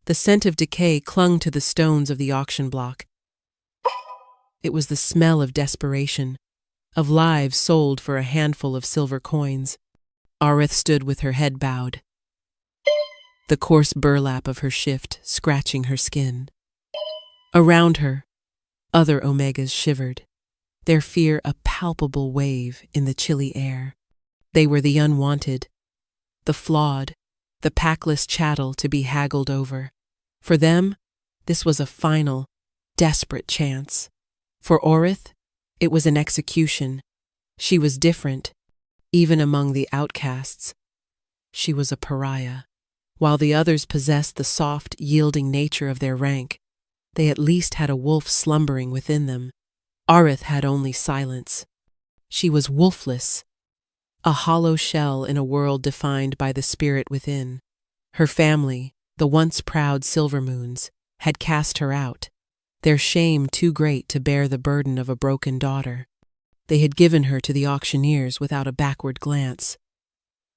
The scent of decay clung to the stones of the auction block. It was the smell of desperation, of lives sold for a handful of silver coins. Aurith stood with her head bowed, the coarse burlap of her shift scratching her skin. Around her, other Omegas shivered, their fear a palpable wave in the chilly air. They were the unwanted, the flawed, the packless chattel to be haggled over. For them, this was a final, desperate chance. For Aurith, it was an execution. She was different, even among the outcasts. She was a pariah. While the others possessed the soft, yielding nature of their rank, they at least had a wolf slumbering within them. Aurith had only silence. She was wolfless, a hollow shell in a world defined by the spirit within. Her family, the once proud Silvermoons, had cast her out, their shame too great to bear the burden of a broken daughter. They had given her to the auctioneers without a backward glance.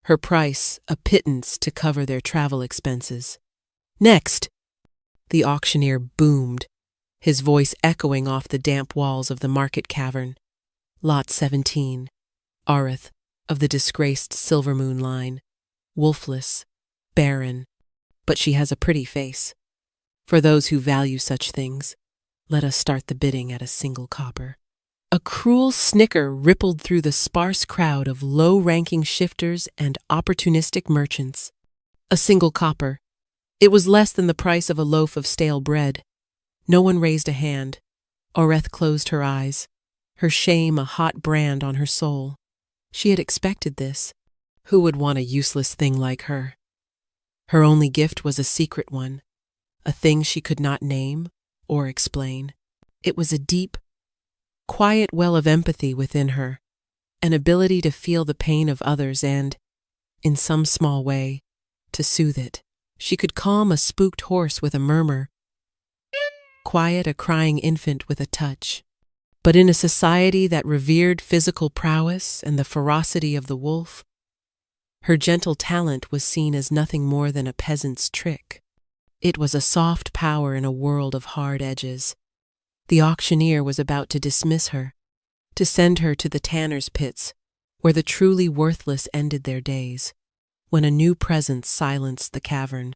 Her price, a pittance to cover their travel expenses. Next! The auctioneer boomed, his voice echoing off the damp walls of the market cavern. Lot 17, Aurith, of the disgraced Silvermoon line, wolfless, barren, but she has a pretty face. For those who value such things, let us start the bidding at a single copper. A cruel snicker rippled through the sparse crowd of low-ranking shifters and opportunistic merchants. A single copper. It was less than the price of a loaf of stale bread. No one raised a hand. Aurith closed her eyes, her shame a hot brand on her soul. She had expected this. Who would want a useless thing like her? Her only gift was a secret one, a thing she could not name or explain. It was a deep, quiet well of empathy within her, an ability to feel the pain of others and, in some small way, to soothe it. She could calm a spooked horse with a murmur, quiet a crying infant with a touch. But in a society that revered physical prowess and the ferocity of the wolf, her gentle talent was seen as nothing more than a peasant's trick. It was a soft power in a world of hard edges. The auctioneer was about to dismiss her, to send her to the tanner's pits, where the truly worthless ended their days, when a new presence silenced the cavern.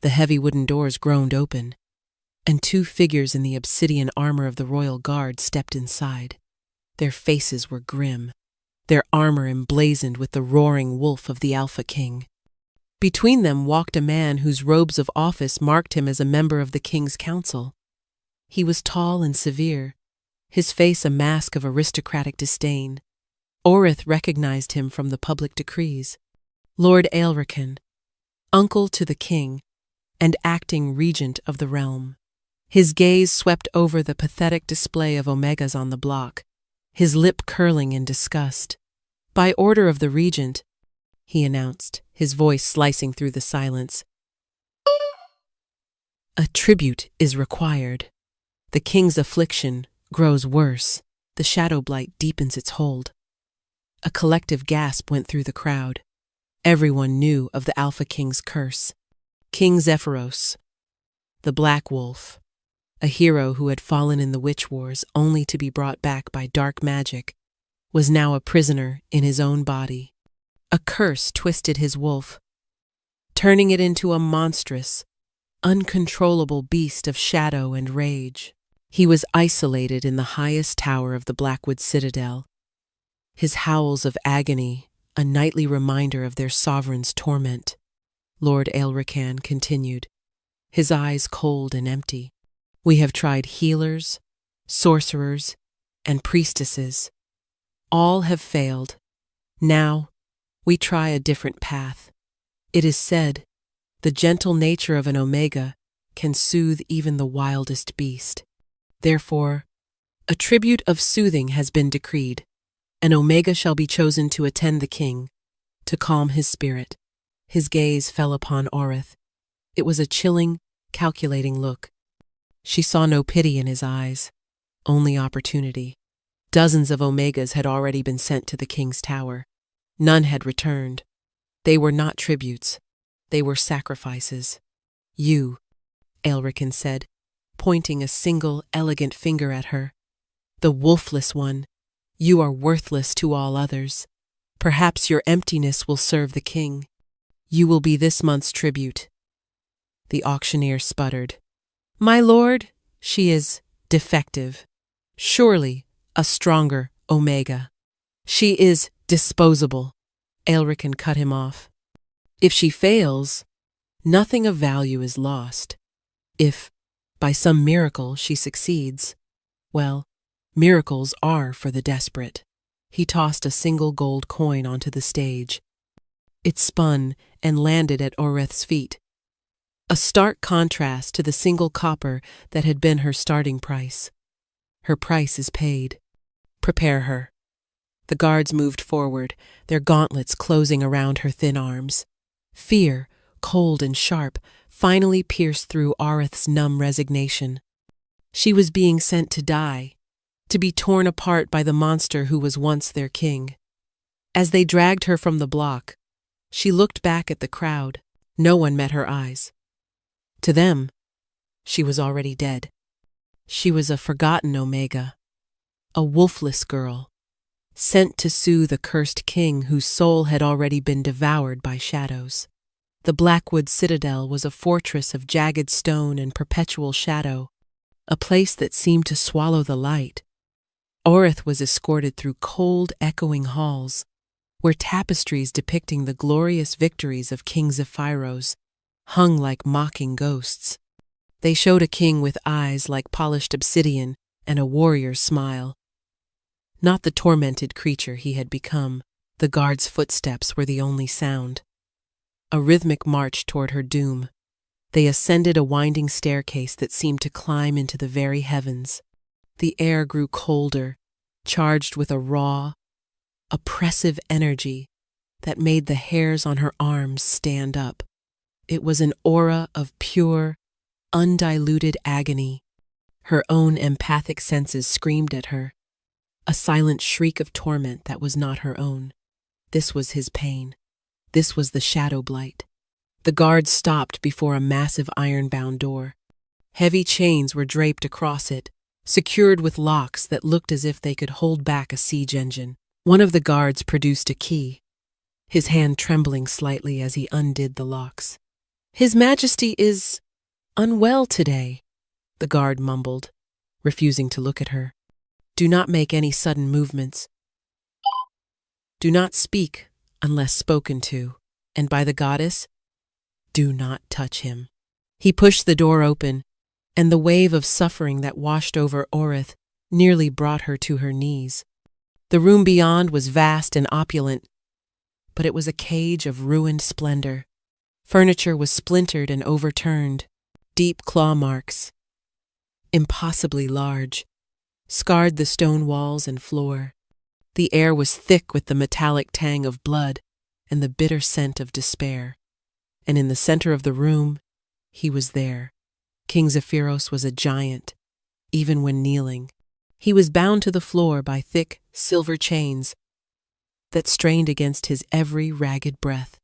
The heavy wooden doors groaned open, and two figures in the obsidian armor of the royal guard stepped inside. Their faces were grim, their armor emblazoned with the roaring wolf of the Alpha King. Between them walked a man whose robes of office marked him as a member of the king's council. He was tall and severe, his face a mask of aristocratic disdain. Aurith recognized him from the public decrees. Lord Aelrican, uncle to the king, and acting regent of the realm. His gaze swept over the pathetic display of Omegas on the block, his lip curling in disgust. By order of the regent, he announced, his voice slicing through the silence, a tribute is required. The king's affliction grows worse. The shadow blight deepens its hold. A collective gasp went through the crowd. Everyone knew of the Alpha King's curse. King Zephyros, the Black Wolf, a hero who had fallen in the witch wars only to be brought back by dark magic, was now a prisoner in his own body. A curse twisted his wolf, turning it into a monstrous, uncontrollable beast of shadow and rage. He was isolated in the highest tower of the Blackwood Citadel, his howls of agony a nightly reminder of their sovereign's torment. Lord Aelrican continued, his eyes cold and empty. We have tried healers, sorcerers, and priestesses. All have failed. Now, we try a different path. It is said, the gentle nature of an Omega can soothe even the wildest beast. Therefore, a tribute of soothing has been decreed. An Omega shall be chosen to attend the king, to calm his spirit. His gaze fell upon Aurith. It was a chilling, calculating look. She saw no pity in his eyes, only opportunity. Dozens of Omegas had already been sent to the king's tower. None had returned. They were not tributes. They were sacrifices. You, Aelrican said, pointing a single elegant finger at her. The wolfless one. You are worthless to all others. Perhaps your emptiness will serve the king. You will be this month's tribute. The auctioneer sputtered. My lord, she is defective. Surely a stronger Omega. She is disposable. Aelrican cut him off. If she fails, nothing of value is lost. If, by some miracle, she succeeds, well, miracles are for the desperate. He tossed a single gold coin onto the stage. It spun and landed at Oreth's feet. A stark contrast to the single copper that had been her starting price. Her price is paid. Prepare her. The guards moved forward, their gauntlets closing around her thin arms. Fear, cold and sharp, finally pierced through Oreth's numb resignation. She was being sent to die, to be torn apart by the monster who was once their king. As they dragged her from the block, she looked back at the crowd. No one met her eyes. To them, she was already dead. She was a forgotten Omega, a wolfless girl, sent to soothe a cursed king whose soul had already been devoured by shadows. The Blackwood Citadel was a fortress of jagged stone and perpetual shadow, a place that seemed to swallow the light. Oreth was escorted through cold, echoing halls, where tapestries depicting the glorious victories of King Zephyros hung like mocking ghosts. They showed a king with eyes like polished obsidian and a warrior's smile. Not the tormented creature he had become, the guard's footsteps were the only sound. A rhythmic march toward her doom. They ascended a winding staircase that seemed to climb into the very heavens. The air grew colder, charged with a raw, oppressive energy that made the hairs on her arms stand up. It was an aura of pure, undiluted agony. Her own empathic senses screamed at her, a silent shriek of torment that was not her own. This was his pain. This was the shadow blight. The guards stopped before a massive iron-bound door. Heavy chains were draped across it, secured with locks that looked as if they could hold back a siege engine. One of the guards produced a key, his hand trembling slightly as he undid the locks. His Majesty is unwell today, the guard mumbled, refusing to look at her. Do not make any sudden movements. Do not speak unless spoken to, and by the goddess, do not touch him. He pushed the door open, and the wave of suffering that washed over Oreth nearly brought her to her knees. The room beyond was vast and opulent, but it was a cage of ruined splendor. Furniture was splintered and overturned, deep claw marks, impossibly large, scarred the stone walls and floor. The air was thick with the metallic tang of blood and the bitter scent of despair. And in the center of the room, he was there. King Zephyros was a giant, even when kneeling. He was bound to the floor by thick, silver chains that strained against his every ragged breath.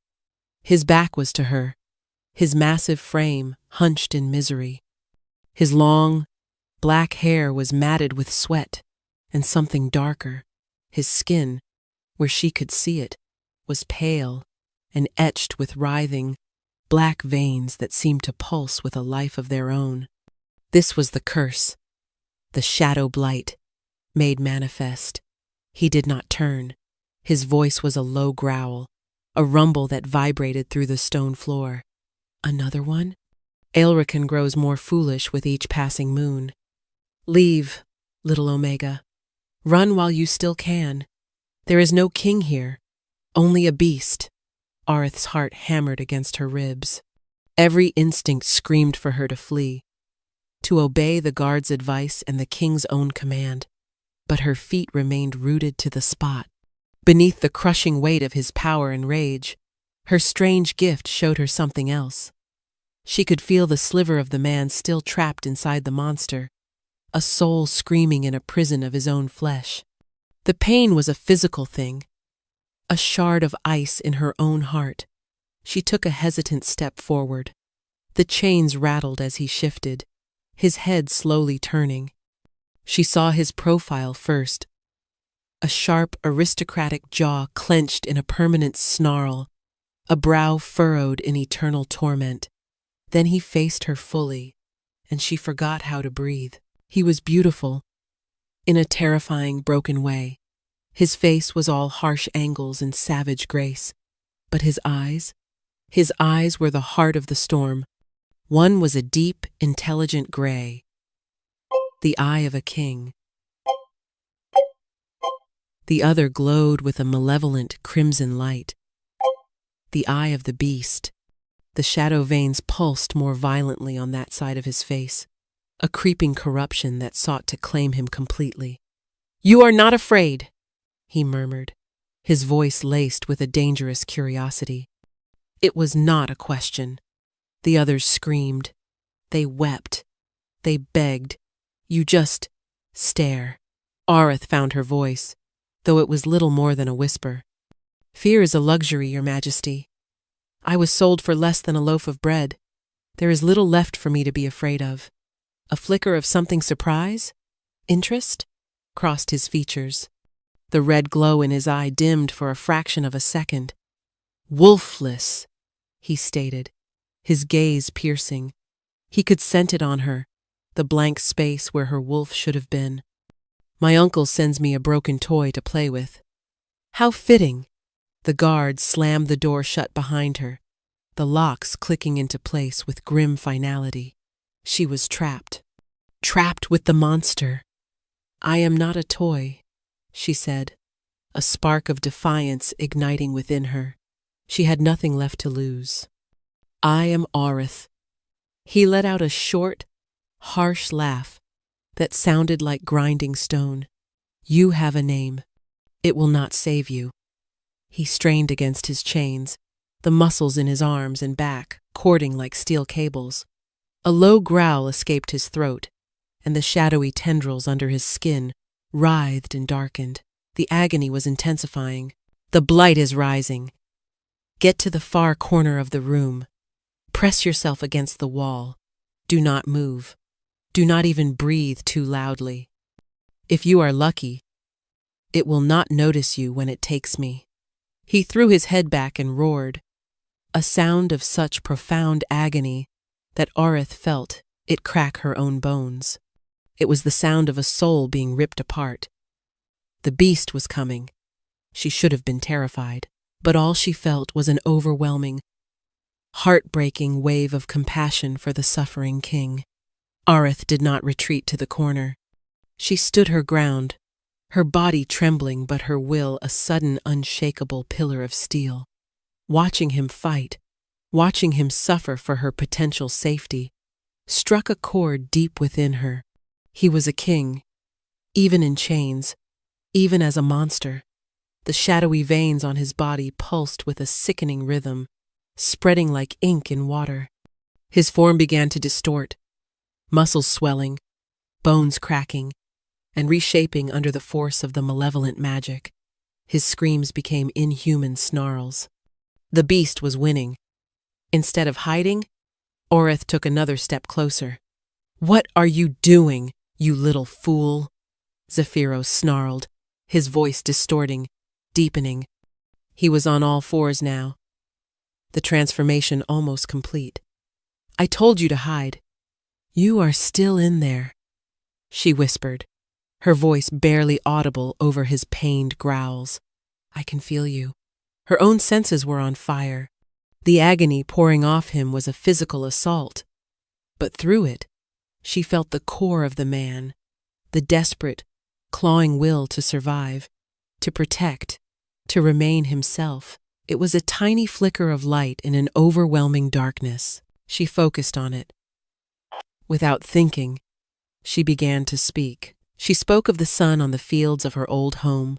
His back was to her, his massive frame hunched in misery. His long, black hair was matted with sweat and something darker. His skin, where she could see it, was pale and etched with writhing, black veins that seemed to pulse with a life of their own. This was the curse, the shadow blight, made manifest. He did not turn. His voice was a low growl, a rumble that vibrated through the stone floor. Another one? Aelrican grows more foolish with each passing moon. Leave, little Omega. Run while you still can. There is no king here, only a beast. Oreth's heart hammered against her ribs. Every instinct screamed for her to flee, to obey the guard's advice and the king's own command. But her feet remained rooted to the spot. Beneath the crushing weight of his power and rage, her strange gift showed her something else. She could feel the sliver of the man still trapped inside the monster, a soul screaming in a prison of his own flesh. The pain was a physical thing, a shard of ice in her own heart. She took a hesitant step forward. The chains rattled as he shifted, his head slowly turning. She saw his profile first, a sharp, aristocratic jaw clenched in a permanent snarl, a brow furrowed in eternal torment. Then he faced her fully, and she forgot how to breathe. He was beautiful, in a terrifying, broken way. His face was all harsh angles and savage grace, but his eyes were the heart of the storm. One was a deep, intelligent gray, the eye of a king. The other glowed with a malevolent crimson light, the eye of the beast. The shadow veins pulsed more violently on that side of his face, a creeping corruption that sought to claim him completely. "You are not afraid," he murmured, his voice laced with a dangerous curiosity. It was not a question. The others screamed. They wept. They begged. "You just stare." Aurith found her voice, though it was little more than a whisper. "Fear is a luxury, Your Majesty. I was sold for less than a loaf of bread. There is little left for me to be afraid of." A flicker of something surprise? Interest? Crossed his features. The red glow in his eye dimmed for a fraction of a second. "Wolfless," he stated, his gaze piercing. He could scent it on her, the blank space where her wolf should have been. "My uncle sends me a broken toy to play with." "How fitting." The guard slammed the door shut behind her, the locks clicking into place with grim finality. She was trapped. Trapped with the monster. "I am not a toy," she said, a spark of defiance igniting within her. She had nothing left to lose. "I am Aurith." He let out a short, harsh laugh that sounded like grinding stone. "You have a name. It will not save you." He strained against his chains, the muscles in his arms and back cording like steel cables. A low growl escaped his throat, and the shadowy tendrils under his skin writhed and darkened. The agony was intensifying. "The blight is rising. Get to the far corner of the room. Press yourself against the wall. Do not move. Do not even breathe too loudly. If you are lucky, it will not notice you when it takes me." He threw his head back and roared, a sound of such profound agony that Aurith felt it crack her own bones. It was the sound of a soul being ripped apart. The beast was coming. She should have been terrified, but all she felt was an overwhelming, heartbreaking wave of compassion for the suffering king. Aurith did not retreat to the corner. She stood her ground, her body trembling but her will a sudden unshakable pillar of steel. Watching him fight, watching him suffer for her potential safety, struck a chord deep within her. He was a king, even in chains, even as a monster. The shadowy veins on his body pulsed with a sickening rhythm, spreading like ink in water. His form began to distort, muscles swelling, bones cracking, and reshaping under the force of the malevolent magic. His screams became inhuman snarls. The beast was winning. Instead of hiding, Aurith took another step closer. "What are you doing, you little fool?" Zephyros snarled, his voice distorting, deepening. He was on all fours now, the transformation almost complete. "I told you to hide." "You are still in there," she whispered, her voice barely audible over his pained growls. "I can feel you." Her own senses were on fire. The agony pouring off him was a physical assault. But through it, she felt the core of the man, the desperate, clawing will to survive, to protect, to remain himself. It was a tiny flicker of light in an overwhelming darkness. She focused on it. Without thinking, she began to speak. She spoke of the sun on the fields of her old home,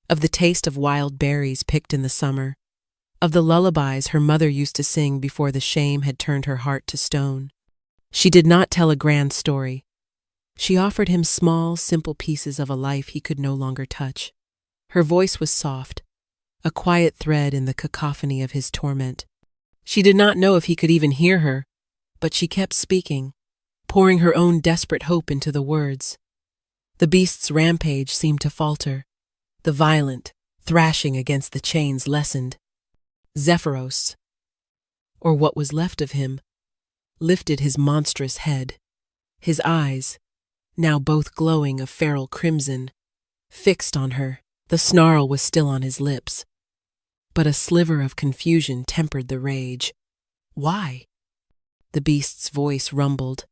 of the taste of wild berries picked in the summer, of the lullabies her mother used to sing before the shame had turned her heart to stone. She did not tell a grand story. She offered him small, simple pieces of a life he could no longer touch. Her voice was soft, a quiet thread in the cacophony of his torment. She did not know if he could even hear her, But she kept speaking, pouring her own desperate hope into the words. The beast's rampage seemed to falter. The violent thrashing against the chains lessened. Zephyros, or what was left of him, lifted his monstrous head. His eyes, now both glowing a feral crimson, fixed on her. The snarl was still on his lips, but a sliver of confusion tempered the rage. Why? The beast's voice rumbled,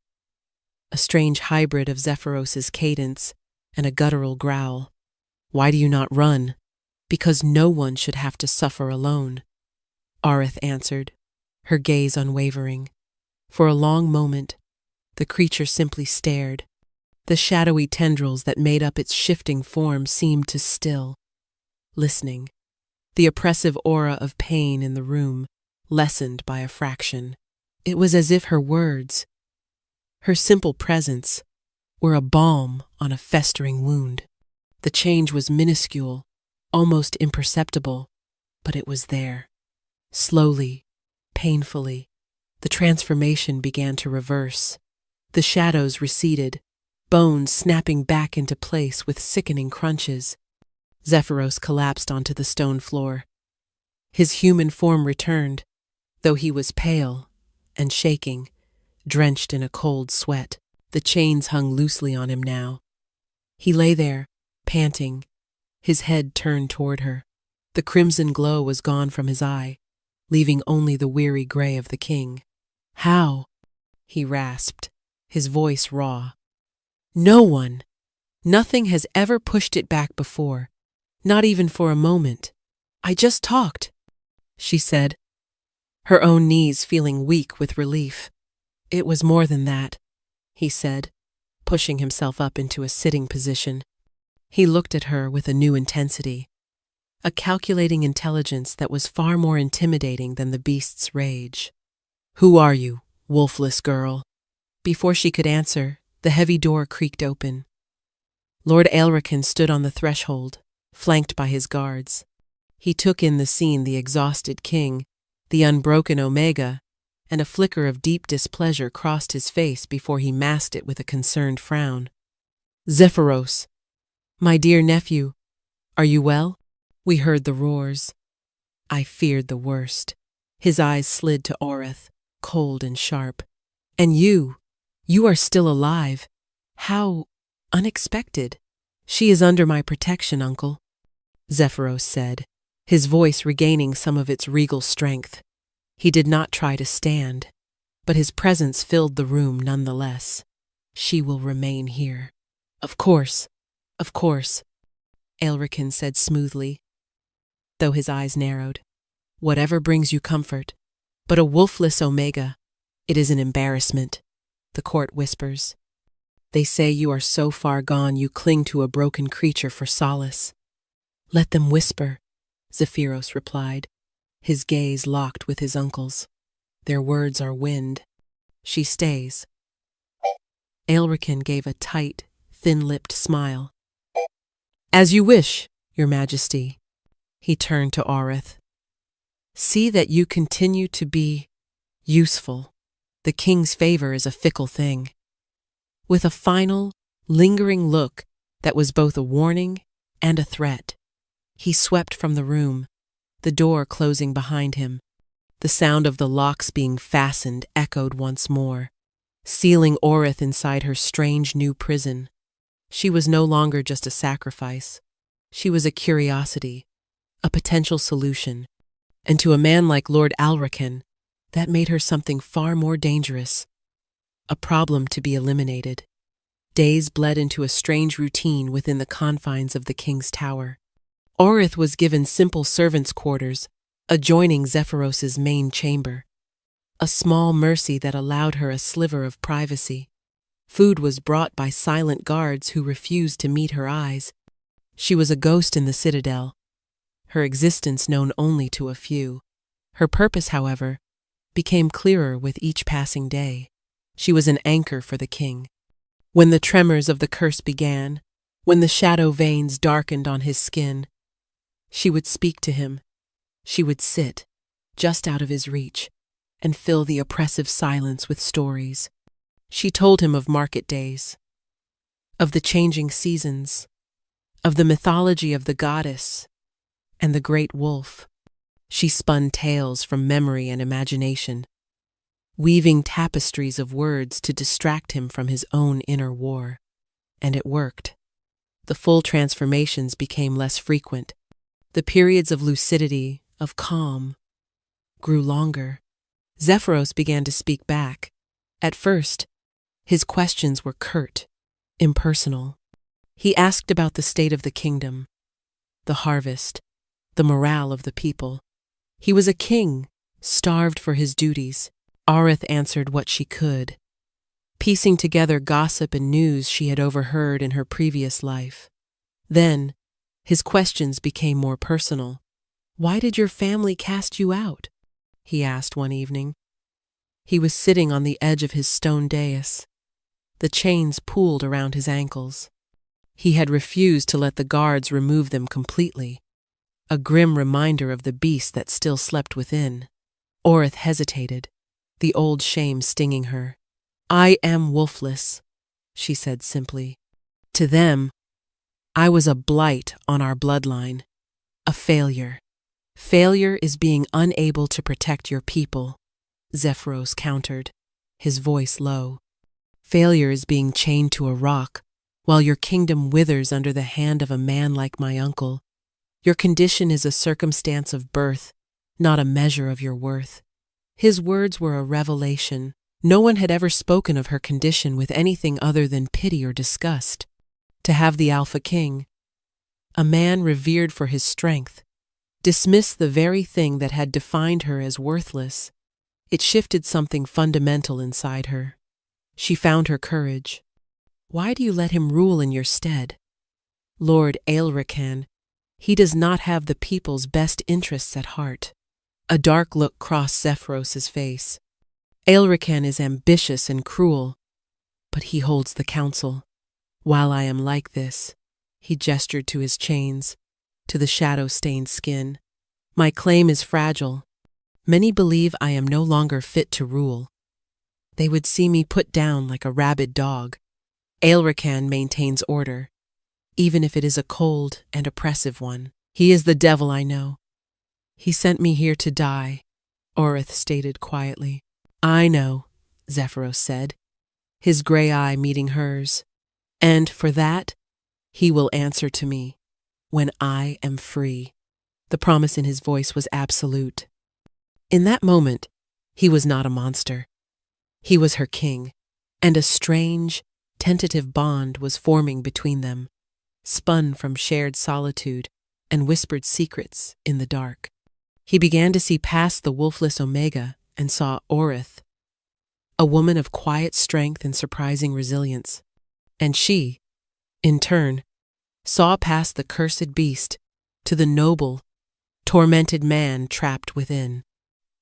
a strange hybrid of Zephyros's cadence and a guttural growl. Why do you not run? Because no one should have to suffer alone, Aurith answered, her gaze unwavering. For a long moment, the creature simply stared. The shadowy tendrils that made up its shifting form seemed to still, listening. The oppressive aura of pain in the room lessened by a fraction. It was as if her words, her simple presence, were a balm on a festering wound. The change was minuscule, almost imperceptible, but it was there. Slowly, painfully, the transformation began to reverse. The shadows receded, bones snapping back into place with sickening crunches. Zephyros collapsed onto the stone floor. His human form returned, though he was pale and shaking, drenched in a cold sweat. The chains hung loosely on him now. He lay there, panting, his head turned toward her. The crimson glow was gone from his eye, leaving only the weary gray of the king. How? He rasped, his voice raw. No one! Nothing has ever pushed it back before, not even for a moment. I just talked, she said, her own knees feeling weak with relief. It was more than that, he said, pushing himself up into a sitting position. He looked at her with a new intensity, a calculating intelligence that was far more intimidating than the beast's rage. Who are you, wolfless girl? Before she could answer, the heavy door creaked open. Lord Aelrican stood on the threshold, flanked by his guards. He took in the scene, the exhausted king, the unbroken Omega, and a flicker of deep displeasure crossed his face before he masked it with a concerned frown. Zephyros, my dear nephew, are you well? We heard the roars. I feared the worst. His eyes slid to Aurith, cold and sharp. And you are still alive. How unexpected. She is under my protection, uncle, Zephyros said, his voice regaining some of its regal strength. He did not try to stand, but his presence filled the room nonetheless. She will remain here. Of course, Aelrican said smoothly, though his eyes narrowed. Whatever brings you comfort, but a wolfless Omega, it is an embarrassment, the court whispers. They say you are so far gone you cling to a broken creature for solace. Let them whisper, Zephyros replied, his gaze locked with his uncle's. Their words are wind. She stays. Aelrican gave a tight, thin-lipped smile. As you wish, your majesty. He turned to Aurith. See that you continue to be useful. The king's favor is a fickle thing. With a final, lingering look that was both a warning and a threat, he swept from the room, the door closing behind him. The sound of the locks being fastened echoed once more, sealing Aurith inside her strange new prison. She was no longer just a sacrifice. She was a curiosity, a potential solution, and to a man like Lord Aelrican, that made her something far more dangerous, a problem to be eliminated. Days bled into a strange routine within the confines of the king's tower. Aurith was given simple servants' quarters adjoining Zephyros's main chamber, a small mercy that allowed her a sliver of privacy. Food was brought by silent guards who refused to meet her eyes. She was a ghost in the citadel, her existence known only to a few. Her purpose, however, became clearer with each passing day. She was an anchor for the king. When the tremors of the curse began, when the shadow veins darkened on his skin, she would speak to him. She would sit, just out of his reach, and fill the oppressive silence with stories. She told him of market days, of the changing seasons, of the mythology of the goddess and the great wolf. She spun tales from memory and imagination, weaving tapestries of words to distract him from his own inner war. And it worked. The full transformations became less frequent. The periods of lucidity, of calm, grew longer. Zephyros began to speak back. At first, his questions were curt, impersonal. He asked about the state of the kingdom, the harvest, the morale of the people. He was a king, starved for his duties. Arith answered what she could, piecing together gossip and news she had overheard in her previous life. Then, his questions became more personal. "Why did your family cast you out?" he asked one evening. He was sitting on the edge of his stone dais, the chains pooled around his ankles. He had refused to let the guards remove them completely, a grim reminder of the beast that still slept within. Orith hesitated, the old shame stinging her. "I am wolfless," she said simply. "To them, I was a blight on our bloodline, a failure. Failure is being unable to protect your people," Zephyros countered, his voice low. "Failure is being chained to a rock, while your kingdom withers under the hand of a man like my uncle. Your condition is a circumstance of birth, not a measure of your worth." His words were a revelation. No one had ever spoken of her condition with anything other than pity or disgust. To have the Alpha King, a man revered for his strength, dismiss the very thing that had defined her as worthless, it shifted something fundamental inside her. She found her courage. "Why do you let him rule in your stead?" "Lord Aelrican, he does not have the people's best interests at heart." A dark look crossed Zephyros's face. "Aelrican is ambitious and cruel, but he holds the council. While I am like this," he gestured to his chains, to the shadow-stained skin, "my claim is fragile. Many believe I am no longer fit to rule. They would see me put down like a rabid dog. Aelrican maintains order, even if it is a cold and oppressive one. He is the devil, I know. He sent me here to die," Orith stated quietly. "I know," Zephyros said, his gray eye meeting hers. "And for that, he will answer to me, when I am free." The promise in his voice was absolute. In that moment, he was not a monster. He was her king, and a strange, tentative bond was forming between them, spun from shared solitude and whispered secrets in the dark. He began to see past the wolfless Omega and saw Orith, a woman of quiet strength and surprising resilience. And she, in turn, saw past the cursed beast to the noble, tormented man trapped within.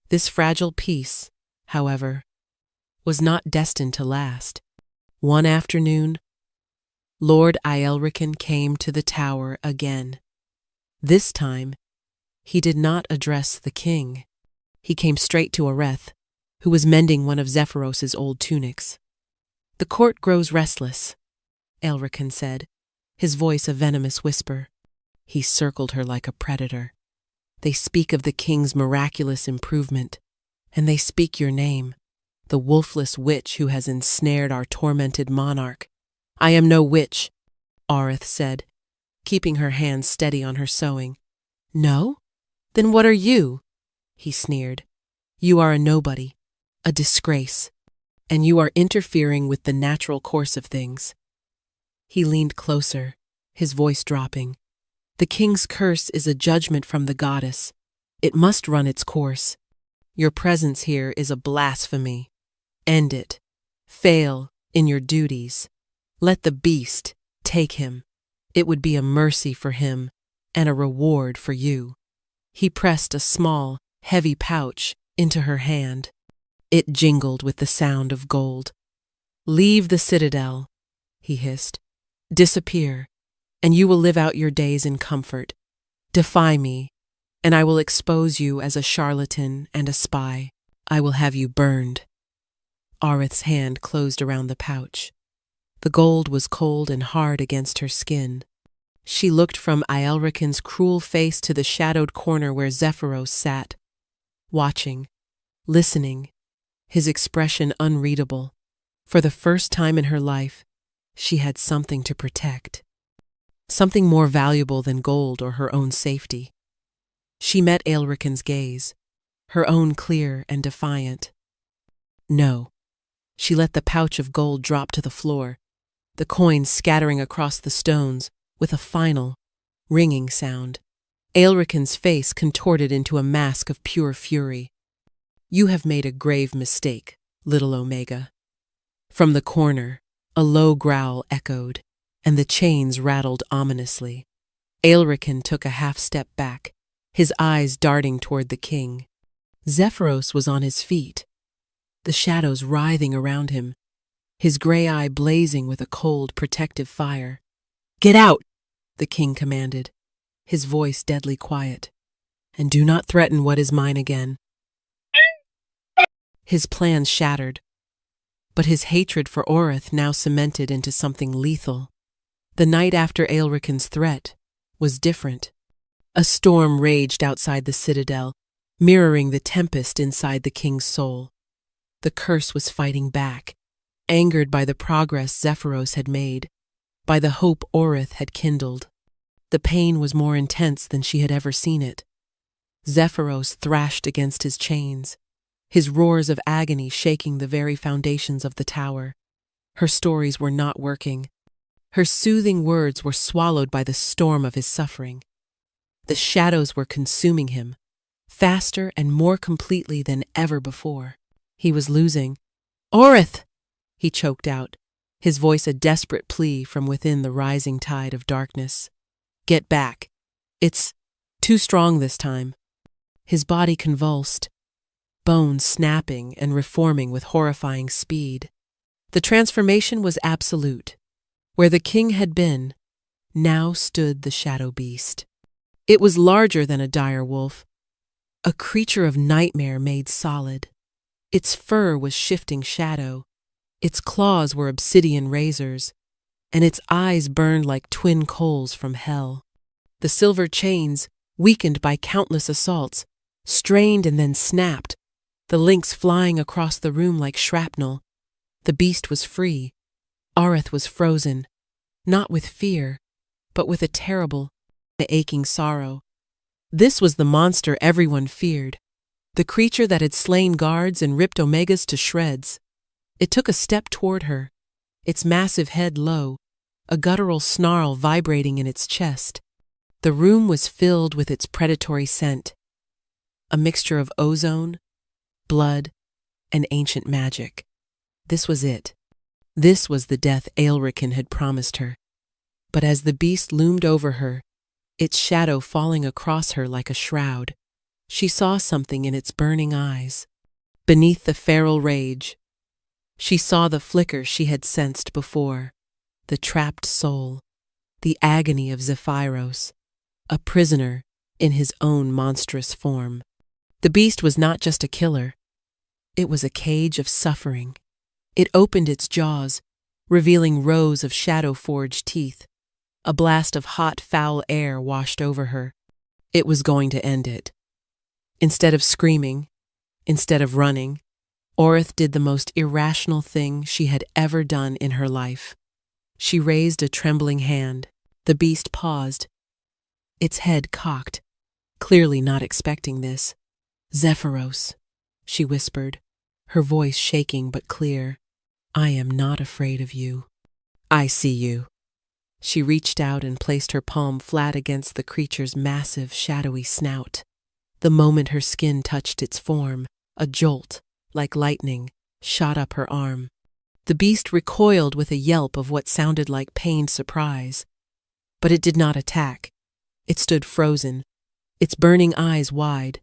This fragile peace, however, was not destined to last. One afternoon, Lord Aelrican came to the tower again. This time, he did not address the king. He came straight to Oreth, who was mending one of Zephyros's old tunics. "The court grows restless," Aelrican said, his voice a venomous whisper. He circled her like a predator. "They speak of the king's miraculous improvement, and they speak your name, the wolfless witch who has ensnared our tormented monarch." "I am no witch," Orith said, keeping her hands steady on her sewing. "No? Then what are you?" he sneered. "You are a nobody, a disgrace, and you are interfering with the natural course of things." He leaned closer, his voice dropping. "The king's curse is a judgment from the goddess. It must run its course. Your presence here is a blasphemy. End it. Fail in your duties. Let the beast take him. It would be a mercy for him and a reward for you." He pressed a small, heavy pouch into her hand. It jingled with the sound of gold. "Leave the citadel," he hissed. "Disappear, and you will live out your days in comfort. Defy me, and I will expose you as a charlatan and a spy." I will have you burned. Arith's hand closed around the pouch. The gold was cold and hard against her skin. She looked from Aelrican's cruel face to the shadowed corner where Zephyros sat, watching, listening, his expression unreadable. For the first time in her life, she had something to protect. Something more valuable than gold or her own safety. She met Aelrican's gaze, her own clear and defiant. No. She let the pouch of gold drop to the floor, the coins scattering across the stones with a final, ringing sound. Aelrican's face contorted into a mask of pure fury. You have made a grave mistake, little Omega. From the corner, a low growl echoed, and the chains rattled ominously. Aelrican took a half-step back, his eyes darting toward the king. Zephyros was on his feet, the shadows writhing around him, his gray eye blazing with a cold, protective fire. "Get out!" the king commanded, his voice deadly quiet. "And do not threaten what is mine again." His plans shattered, but his hatred for Orith now cemented into something lethal. The night after Aelrican's threat was different. A storm raged outside the citadel, mirroring the tempest inside the king's soul. The curse was fighting back, angered by the progress Zephyros had made, by the hope Orith had kindled. The pain was more intense than she had ever seen it. Zephyros thrashed against his chains, his roars of agony shaking the very foundations of the tower. Her stories were not working. Her soothing words were swallowed by the storm of his suffering. The shadows were consuming him, faster and more completely than ever before. He was losing. "Orith!" he choked out, his voice a desperate plea from within the rising tide of darkness. "Get back. It's too strong this time." His body convulsed, bones snapping and reforming with horrifying speed. The transformation was absolute. Where the king had been, now stood the shadow beast. It was larger than a dire wolf, a creature of nightmare made solid. Its fur was shifting shadow, its claws were obsidian razors, and its eyes burned like twin coals from hell. The silver chains, weakened by countless assaults, strained and then snapped, the links flying across the room like shrapnel. The beast was free. Arith was frozen, not with fear, but with a terrible, aching sorrow. This was the monster everyone feared, the creature that had slain guards and ripped Omegas to shreds. It took a step toward her, its massive head low, a guttural snarl vibrating in its chest. The room was filled with its predatory scent, a mixture of ozone, blood, and ancient magic. This was it. This was the death Aelrican had promised her. But as the beast loomed over her, its shadow falling across her like a shroud, she saw something in its burning eyes. Beneath the feral rage, she saw the flicker she had sensed before, the trapped soul, the agony of Zephyros, a prisoner in his own monstrous form. The beast was not just a killer. It was a cage of suffering. It opened its jaws, revealing rows of shadow-forged teeth. A blast of hot, foul air washed over her. It was going to end it. Instead of screaming, instead of running, Orith did the most irrational thing she had ever done in her life. She raised a trembling hand. The beast paused, its head cocked, clearly not expecting this. "Zephyros," she whispered, her voice shaking but clear. "I am not afraid of you. I see you." She reached out and placed her palm flat against the creature's massive, shadowy snout. The moment her skin touched its form, a jolt, like lightning, shot up her arm. The beast recoiled with a yelp of what sounded like pained surprise. But it did not attack. It stood frozen, its burning eyes wide,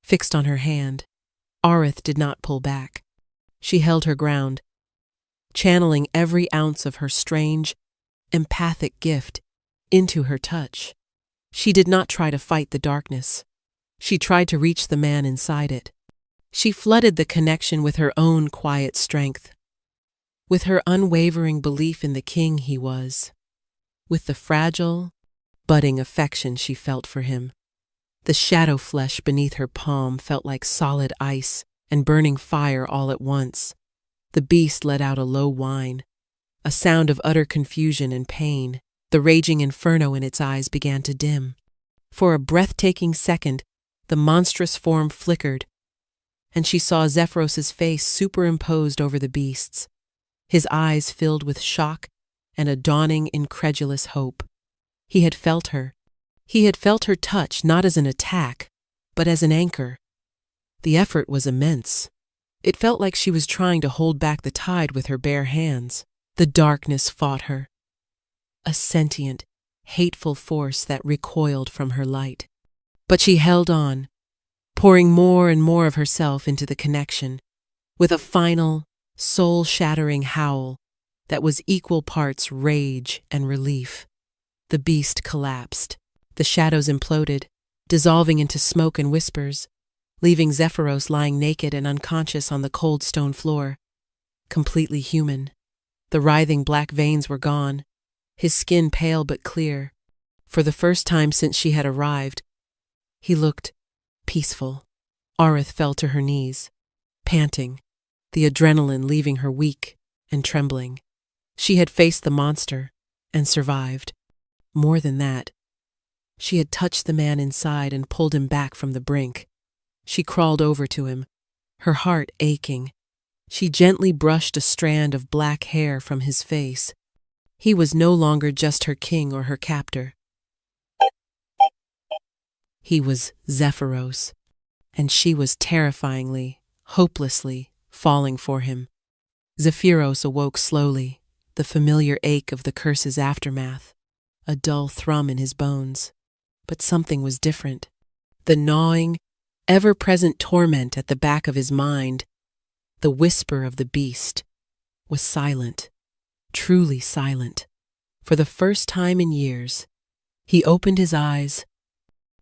fixed on her hand. Arith did not pull back. She held her ground, channeling every ounce of her strange, empathic gift into her touch. She did not try to fight the darkness. She tried to reach the man inside it. She flooded the connection with her own quiet strength, with her unwavering belief in the king he was, with the fragile, budding affection she felt for him. The shadow flesh beneath her palm felt like solid ice and burning fire all at once. The beast let out a low whine, a sound of utter confusion and pain. The raging inferno in its eyes began to dim. For a breathtaking second, the monstrous form flickered, and she saw Zephyros's face superimposed over the beast's, his eyes filled with shock and a dawning, incredulous hope. He had felt her. He had felt her touch not as an attack, but as an anchor. The effort was immense. It felt like she was trying to hold back the tide with her bare hands. The darkness fought her, a sentient, hateful force that recoiled from her light. But she held on, pouring more and more of herself into the connection, with a final, soul-shattering howl that was equal parts rage and relief. The beast collapsed. The shadows imploded, dissolving into smoke and whispers, leaving Zephyros lying naked and unconscious on the cold stone floor, completely human. The writhing black veins were gone, his skin pale but clear. For the first time since she had arrived, he looked peaceful. Arith fell to her knees, panting, the adrenaline leaving her weak and trembling. She had faced the monster and survived. More than that, she had touched the man inside and pulled him back from the brink. She crawled over to him, her heart aching. She gently brushed a strand of black hair from his face. He was no longer just her king or her captor. He was Zephyros, and she was terrifyingly, hopelessly falling for him. Zephyros awoke slowly, the familiar ache of the curse's aftermath, a dull thrum in his bones. But something was different. The gnawing, ever-present torment at the back of his mind, the whisper of the beast, was silent, truly silent. For the first time in years, he opened his eyes.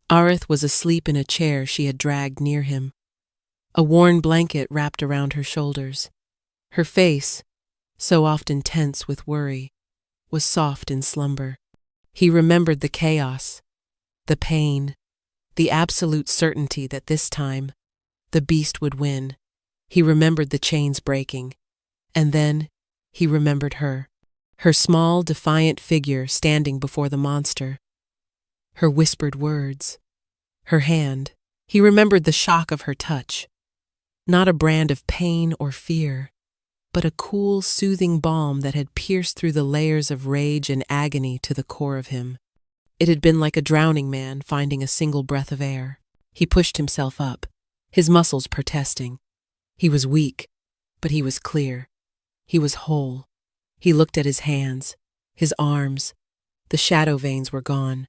Arith was asleep in a chair she had dragged near him, a worn blanket wrapped around her shoulders. Her face, so often tense with worry, was soft in slumber. He remembered the chaos, the pain, the absolute certainty that this time the beast would win. He remembered the chains breaking, and then he remembered her small, defiant figure standing before the monster, her whispered words, her hand. He remembered the shock of her touch, not a brand of pain or fear, but a cool, soothing balm that had pierced through the layers of rage and agony to the core of him. It had been like a drowning man finding a single breath of air. He pushed himself up, his muscles protesting. He was weak, but he was clear. He was whole. He looked at his hands, his arms. The shadow veins were gone,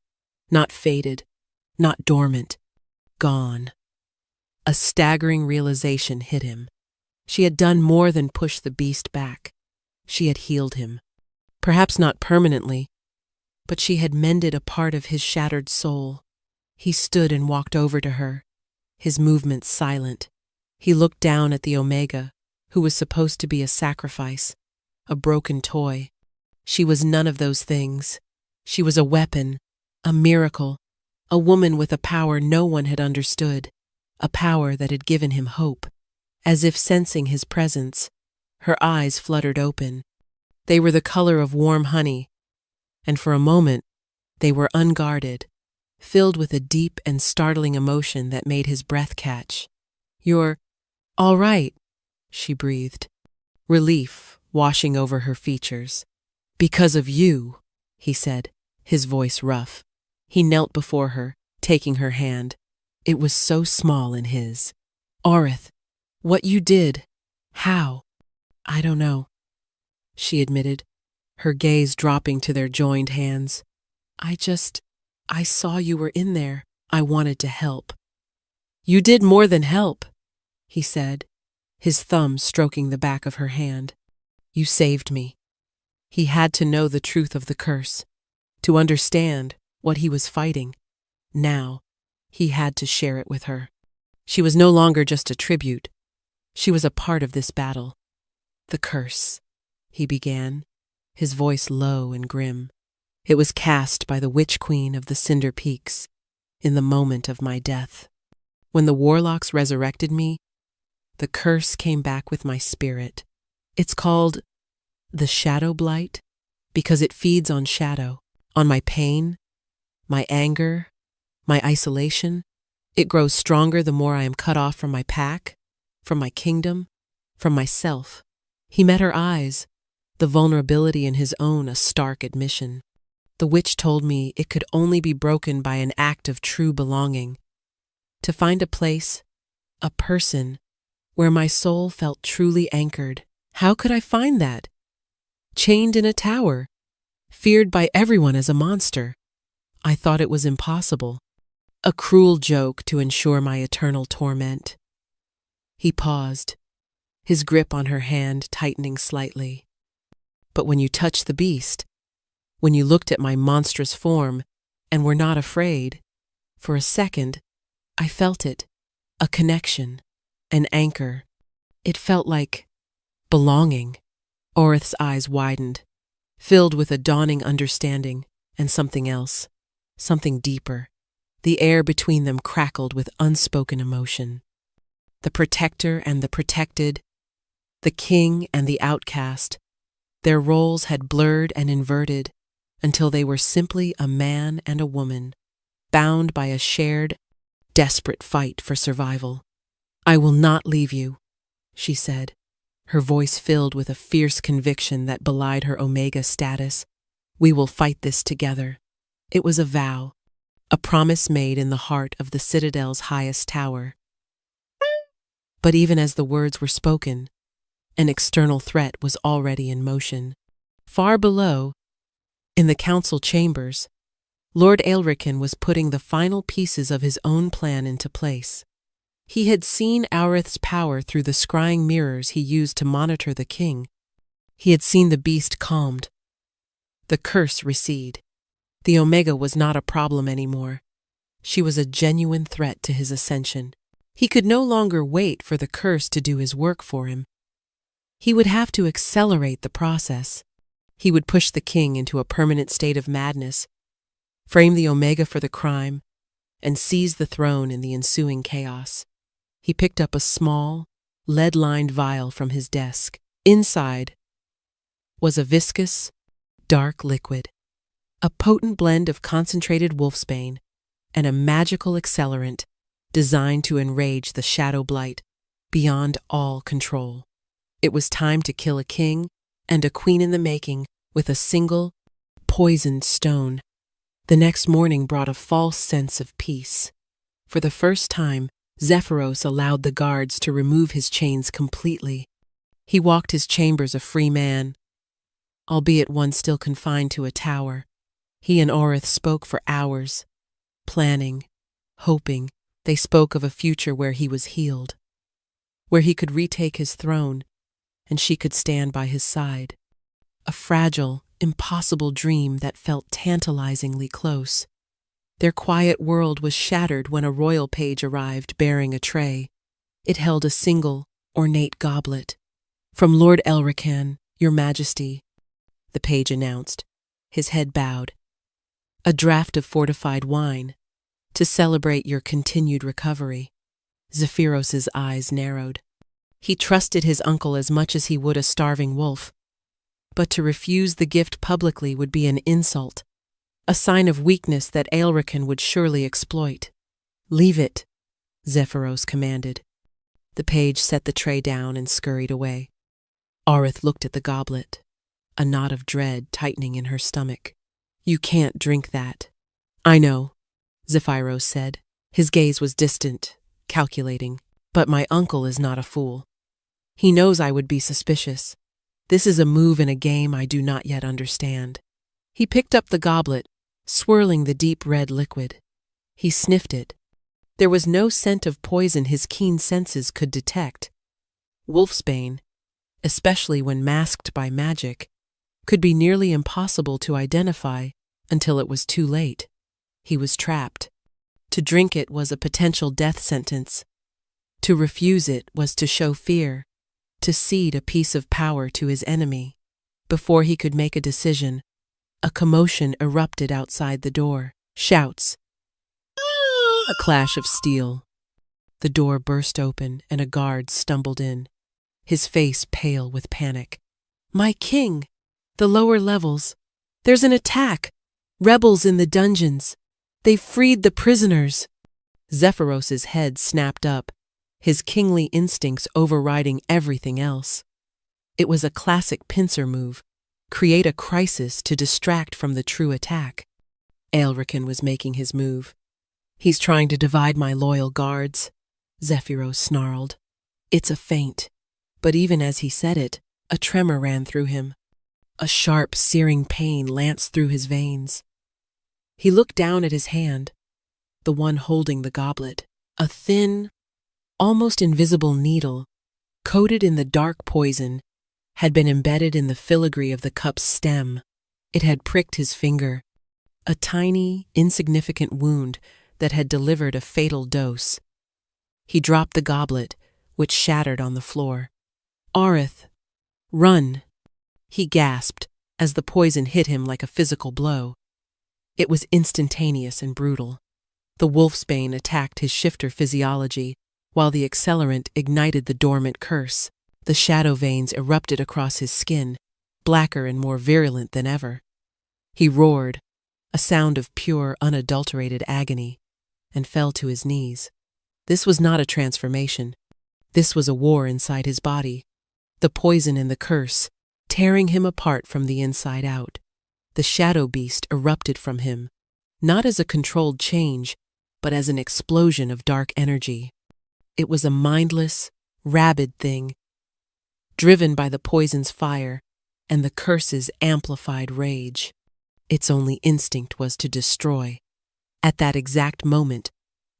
not faded, not dormant, gone. A staggering realization hit him. She had done more than push the beast back. She had healed him. Perhaps not permanently, but she had mended a part of his shattered soul. He stood and walked over to her, his movements silent. He looked down at the Omega, who was supposed to be a sacrifice, a broken toy. She was none of those things. She was a weapon, a miracle, a woman with a power no one had understood, a power that had given him hope. As if sensing his presence, her eyes fluttered open. They were the color of warm honey, and for a moment they were unguarded, filled with a deep and startling emotion that made his breath catch. "You're all right," she breathed, relief washing over her features. "Because of you," he said, his voice rough. He knelt before her, taking her hand. It was so small in his. "Arith, what you did, how?" "I don't know," she admitted, her gaze dropping to their joined hands. I saw you were in there. I wanted to help." "You did more than help," he said, his thumb stroking the back of her hand. "You saved me." He had to know the truth of the curse, to understand what he was fighting. Now, he had to share it with her. She was no longer just a tribute. She was a part of this battle. "The curse," he began, his voice low and grim. "It was cast by the Witch Queen of the Cinder Peaks in the moment of my death. When the warlocks resurrected me, the curse came back with my spirit. It's called the Shadow Blight because it feeds on shadow, on my pain, my anger, my isolation. It grows stronger the more I am cut off from my pack, from my kingdom, from myself." He met her eyes, the vulnerability in his own a stark admission. "The witch told me it could only be broken by an act of true belonging. To find a place, a person, where my soul felt truly anchored. How could I find that? Chained in a tower, feared by everyone as a monster. I thought it was impossible. A cruel joke to ensure my eternal torment." He paused, his grip on her hand tightening slightly. "But when you touched the beast, when you looked at my monstrous form and were not afraid, for a second, I felt it, a connection, an anchor. It felt like belonging." Orith's eyes widened, filled with a dawning understanding and something else, something deeper. The air between them crackled with unspoken emotion. The protector and the protected, the king and the outcast, their roles had blurred and inverted until they were simply a man and a woman, bound by a shared, desperate fight for survival. "I will not leave you," she said, her voice filled with a fierce conviction that belied her Omega status. "We will fight this together." It was a vow, a promise made in the heart of the Citadel's highest tower. But even as the words were spoken, an external threat was already in motion. Far below, in the council chambers, Lord Aelrican was putting the final pieces of his own plan into place. He had seen Aurith's power through the scrying mirrors he used to monitor the king. He had seen the beast calmed, the curse recede. The Omega was not a problem anymore. She was a genuine threat to his ascension. He could no longer wait for the curse to do his work for him. He would have to accelerate the process. He would push the king into a permanent state of madness, frame the Omega for the crime, and seize the throne in the ensuing chaos. He picked up a small, lead-lined vial from his desk. Inside was a viscous, dark liquid, a potent blend of concentrated wolfsbane and a magical accelerant designed to enrage the Shadow Blight beyond all control. It was time to kill a king and a queen in the making with a single, poisoned stone. The next morning brought a false sense of peace. For the first time, Zephyros allowed the guards to remove his chains completely. He walked his chambers a free man, albeit one still confined to a tower. He and Orith spoke for hours, planning, hoping. They spoke of a future where he was healed, where he could retake his throne, and she could stand by his side. A fragile, impossible dream that felt tantalizingly close. Their quiet world was shattered when a royal page arrived bearing a tray. It held a single, ornate goblet. "From Lord Aelrican, Your Majesty," the page announced, his head bowed. "A draught of fortified wine, to celebrate your continued recovery." Zephyros's eyes narrowed. He trusted his uncle as much as he would a starving wolf, but to refuse the gift publicly would be an insult, a sign of weakness that Aelrican would surely exploit. "Leave it," Zephyros commanded. The page set the tray down and scurried away. Orith looked at the goblet, a knot of dread tightening in her stomach. "You can't drink that." "I know," Zephyros said. His gaze was distant, calculating. "But my uncle is not a fool. He knows I would be suspicious. This is a move in a game I do not yet understand." He picked up the goblet, swirling the deep red liquid. He sniffed it. There was no scent of poison his keen senses could detect. Wolfsbane, especially when masked by magic, could be nearly impossible to identify until it was too late. He was trapped. To drink it was a potential death sentence. To refuse it was to show fear, to cede a piece of power to his enemy. Before he could make a decision, a commotion erupted outside the door. Shouts. A clash of steel. The door burst open and a guard stumbled in, his face pale with panic. "My king! The lower levels! There's an attack! Rebels in the dungeons! They've freed the prisoners!" Zephyros's head snapped up, his kingly instincts overriding everything else. It was a classic pincer move, create a crisis to distract from the true attack. Aelrican was making his move. "He's trying to divide my loyal guards," Zephyros snarled. "It's a feint." But even as he said it, a tremor ran through him. A sharp, searing pain lanced through his veins. He looked down at his hand, the one holding the goblet. A thin, almost invisible needle, coated in the dark poison, had been embedded in the filigree of the cup's stem. It had pricked his finger, a tiny, insignificant wound that had delivered a fatal dose. He dropped the goblet, which shattered on the floor. "Aurith, run!" he gasped as the poison hit him like a physical blow. It was instantaneous and brutal. The wolfsbane attacked his shifter physiology, while the accelerant ignited the dormant curse. The shadow veins erupted across his skin, blacker and more virulent than ever. He roared, a sound of pure, unadulterated agony, and fell to his knees. This was not a transformation. This was a war inside his body. The poison and the curse, tearing him apart from the inside out. The shadow beast erupted from him, not as a controlled change, but as an explosion of dark energy. It was a mindless, rabid thing, driven by the poison's fire and the curse's amplified rage. Its only instinct was to destroy. At that exact moment,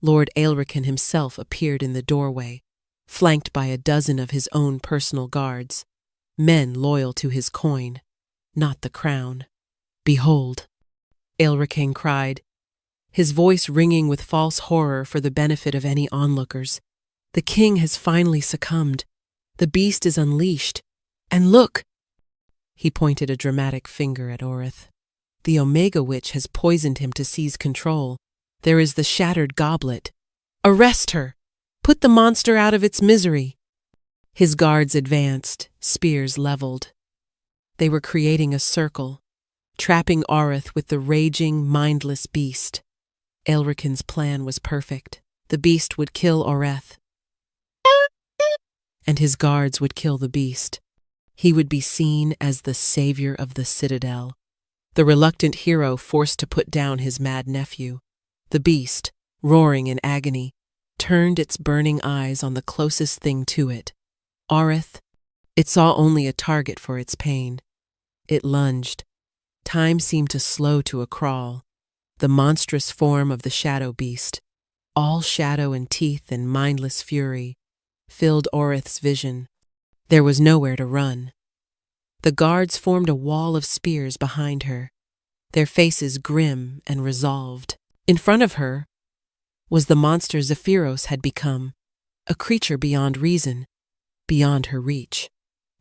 Lord Aelrican himself appeared in the doorway, flanked by a dozen of his own personal guards, men loyal to his coin, not the crown. "Behold," Aelrican cried, his voice ringing with false horror for the benefit of any onlookers. "The king has finally succumbed. The beast is unleashed. And look!" He pointed a dramatic finger at Aurith. "The Omega Witch has poisoned him to seize control. There is the shattered goblet. Arrest her! Put the monster out of its misery!" His guards advanced, spears leveled. They were creating a circle, trapping Aurith with the raging, mindless beast. Aelrican's plan was perfect. The beast would kill Aurith, and his guards would kill the beast. He would be seen as the savior of the citadel, the reluctant hero forced to put down his mad nephew. The beast, roaring in agony, turned its burning eyes on the closest thing to it. Aurith. It saw only a target for its pain. It lunged. Time seemed to slow to a crawl. The monstrous form of the shadow beast, all shadow and teeth and mindless fury, filled Aurith's vision. There was nowhere to run. The guards formed a wall of spears behind her, their faces grim and resolved. In front of her was the monster Zephyros had become, a creature beyond reason, beyond her reach.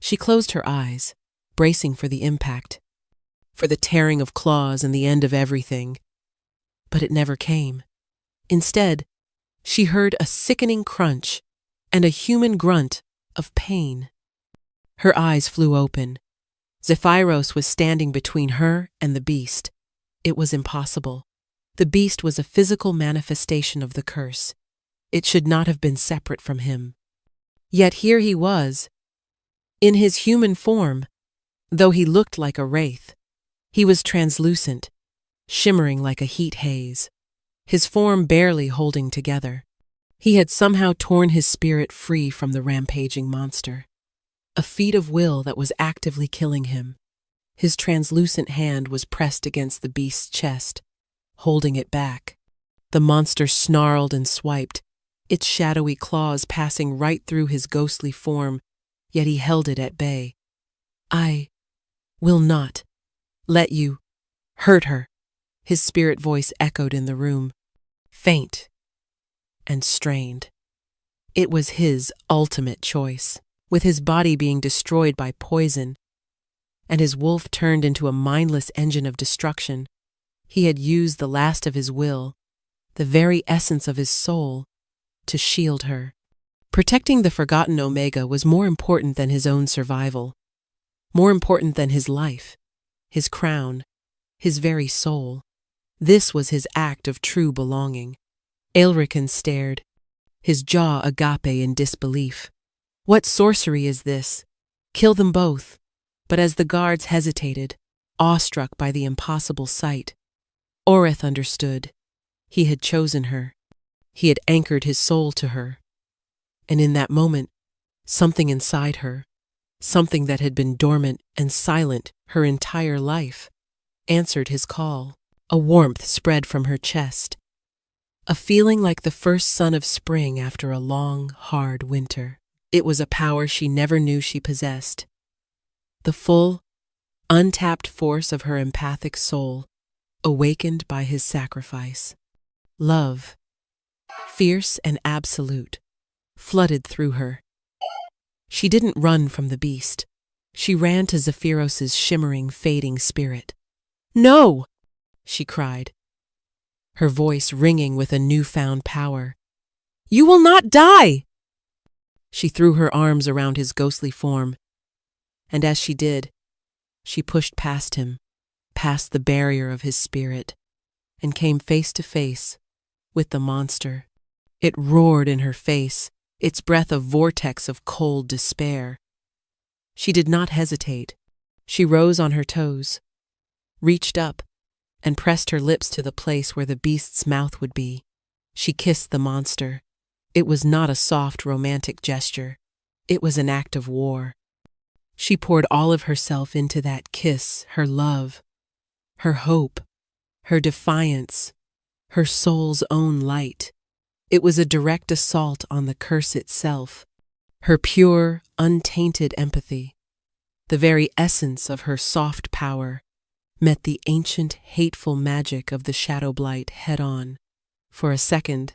She closed her eyes, bracing for the impact, for the tearing of claws and the end of everything. But it never came. Instead, she heard a sickening crunch and a human grunt of pain. Her eyes flew open. Zephyros was standing between her and the beast. It was impossible. The beast was a physical manifestation of the curse. It should not have been separate from him. Yet here he was, in his human form, though he looked like a wraith. He was translucent, shimmering like a heat haze, his form barely holding together. He had somehow torn his spirit free from the rampaging monster, a feat of will that was actively killing him. His translucent hand was pressed against the beast's chest, holding it back. The monster snarled and swiped, its shadowy claws passing right through his ghostly form, yet he held it at bay. "I will not let you hurt her," his spirit voice echoed in the room, faint and strained. It was his ultimate choice. With his body being destroyed by poison, and his wolf turned into a mindless engine of destruction, he had used the last of his will, the very essence of his soul, to shield her. Protecting the forgotten Omega was more important than his own survival, more important than his life, his crown, his very soul. This was his act of true belonging. Aelrican stared, his jaw agape in disbelief. What sorcery is this? Kill them both. But as the guards hesitated, awestruck by the impossible sight, Oreth understood. He had chosen her. He had anchored his soul to her. And in that moment, something inside her, something that had been dormant and silent her entire life, answered his call. A warmth spread from her chest, a feeling like the first sun of spring after a long, hard winter. It was a power she never knew she possessed. The full, untapped force of her empathic soul, awakened by his sacrifice. Love, fierce and absolute, flooded through her. She didn't run from the beast. She ran to Zephyros's shimmering, fading spirit. "No!" she cried, her voice ringing with a newfound power. "You will not die!" She threw her arms around his ghostly form, and as she did, she pushed past him, past the barrier of his spirit, and came face to face with the monster. It roared in her face, its breath a vortex of cold despair. She did not hesitate. She rose on her toes, reached up, and pressed her lips to the place where the beast's mouth would be. She kissed the monster. It was not a soft, romantic gesture. It was an act of war. She poured all of herself into that kiss, her love, her hope, her defiance, her soul's own light. It was a direct assault on the curse itself, her pure, untainted empathy. The very essence of her soft power met the ancient, hateful magic of the shadow blight head-on. For a second,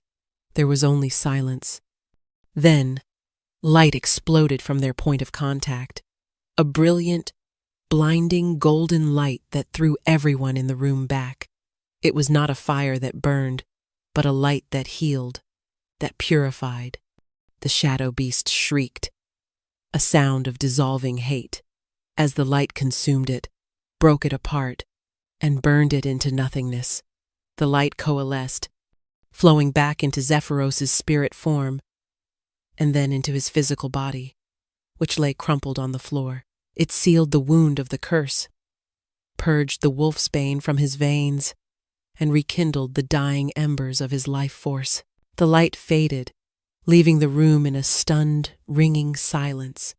there was only silence. Then, light exploded from their point of contact, a brilliant, blinding golden light that threw everyone in the room back. It was not a fire that burned, but a light that healed, that purified. The shadow beast shrieked, a sound of dissolving hate, as the light consumed it, broke it apart, and burned it into nothingness. The light coalesced, flowing back into Zephyros's spirit form, and then into his physical body, which lay crumpled on the floor. It sealed the wound of the curse, purged the wolfsbane from his veins, and rekindled the dying embers of his life force. The light faded, leaving the room in a stunned, ringing silence.